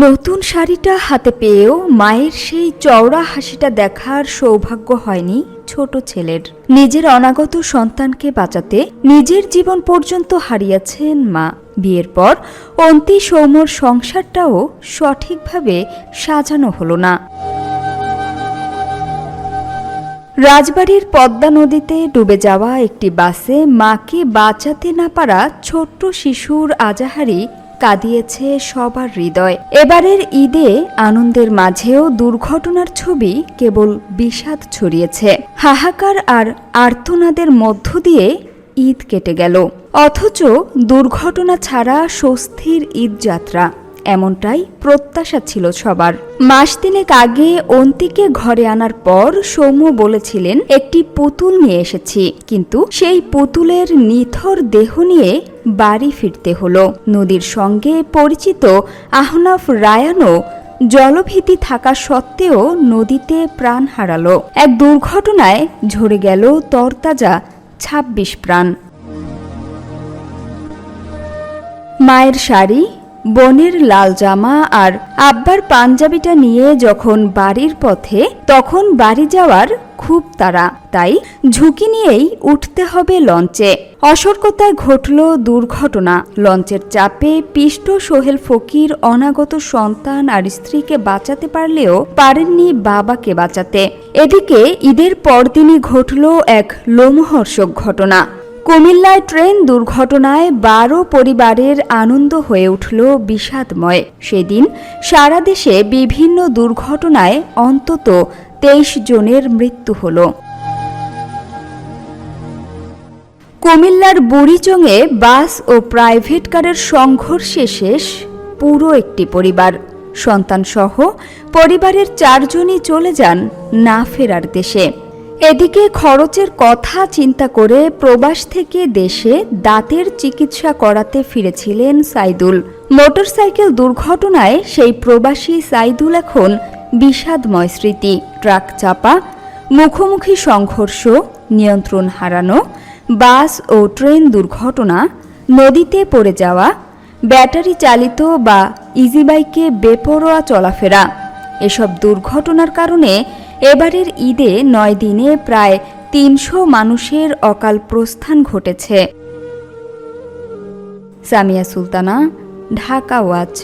নতুন শাড়িটা হাতে পেয়েও মায়ের সেই চওড়া হাসিটা দেখার সৌভাগ্য হয়নি ছোট ছেলের। নিজের অনাগত সন্তানকে বাঁচাতে নিজের জীবন পর্যন্ত হারিয়েছেন মা। বিয়ের পর অন্তি সৌম্যর সংসারটাও সঠিকভাবে সাজানো হলো না। রাজবাড়ির পদ্মা নদীতে ডুবে যাওয়া একটি বাসে মাকে বাঁচাতে না পারা ছোট্ট শিশুর আজাহারি কাঁদিয়েছে সবার হৃদয়। এবারের ঈদে আনন্দের মাঝেও দুর্ঘটনার ছবি কেবল বিষাদ ছড়িয়েছে। হাহাকার আর আর্তনাদের মধ্য দিয়ে ঈদ কেটে গেল, অথচ দুর্ঘটনা ছাড়া স্বস্তির ঈদযাত্রা, এমনটাই প্রত্যাশা ছিল সবার। মাস তিনেক আগে অন্তিকে ঘরে আনার পর সৌম্য বলেছিলেন একটি পুতুল নিয়ে এসেছি, কিন্তু সেই পুতুলের নিথর দেহ নিয়ে বাড়ি ফিরতে হলো। নদীর সঙ্গে পরিচিত আহনাফ রায়ানও জলভীতি থাকা সত্ত্বেও নদীতে প্রাণ হারালো। এক দুর্ঘটনায় ঝরে গেল তরতাজা ২৬ প্রাণ। মায়ের শাড়ি, বোনের লাল জামা আর আব্বার পাঞ্জাবিটা নিয়ে যখন বাড়ির পথে, তখন বাড়ি যাওয়ার খুব তাড়া, তাই ঝুঁকি নিয়েই উঠতে হবে লঞ্চে। অসতর্কতায় ঘটল দুর্ঘটনা। লঞ্চের চাপে পিষ্ট সোহেল ফকির অনাগত সন্তান আর স্ত্রীকে বাঁচাতে পারলেও পারেননি বাবাকে বাঁচাতে। এদিকে ঈদের পরদিনই ঘটল এক লোমহর্ষক ঘটনা। কুমিল্লায় ট্রেন দুর্ঘটনায় ১২ পরিবারের আনন্দ হয়ে উঠল বিষাদময়। সেদিন সারা দেশে বিভিন্ন দুর্ঘটনায় অন্তত ২৩ জনের মৃত্যু হল। কুমিল্লার বুড়িচংয়ে বাস ও প্রাইভেট কারের সংঘর্ষে শেষ পুরো একটি পরিবার। সন্তানসহ পরিবারের ৪ জনই চলে যান না ফেরার দেশে। এদিকে খরচের কথা চিন্তা করে প্রবাস থেকে দেশে দাঁতের চিকিৎসা করাতে ফিরেছিলেন সাইদুল। মোটরসাইকেল দুর্ঘটনায় সেই প্রবাসী সাইদুল এখন বিষাদময় স্মৃতি। ট্রাক চাপা, মুখোমুখি সংঘর্ষ, নিয়ন্ত্রণ হারানো, বাস ও ট্রেন দুর্ঘটনা, নদীতে পড়ে যাওয়া, ব্যাটারি চালিত বা ইজিবাইকে বেপরোয়া চলাফেরা, এসব দুর্ঘটনার কারণে এবারের ঈদে ৯ দিনে প্রায় ৩০০ মানুষের অকাল প্রস্থান ঘটেছে। সামিয়া সুলতানা, ঢাকা ওয়াচ।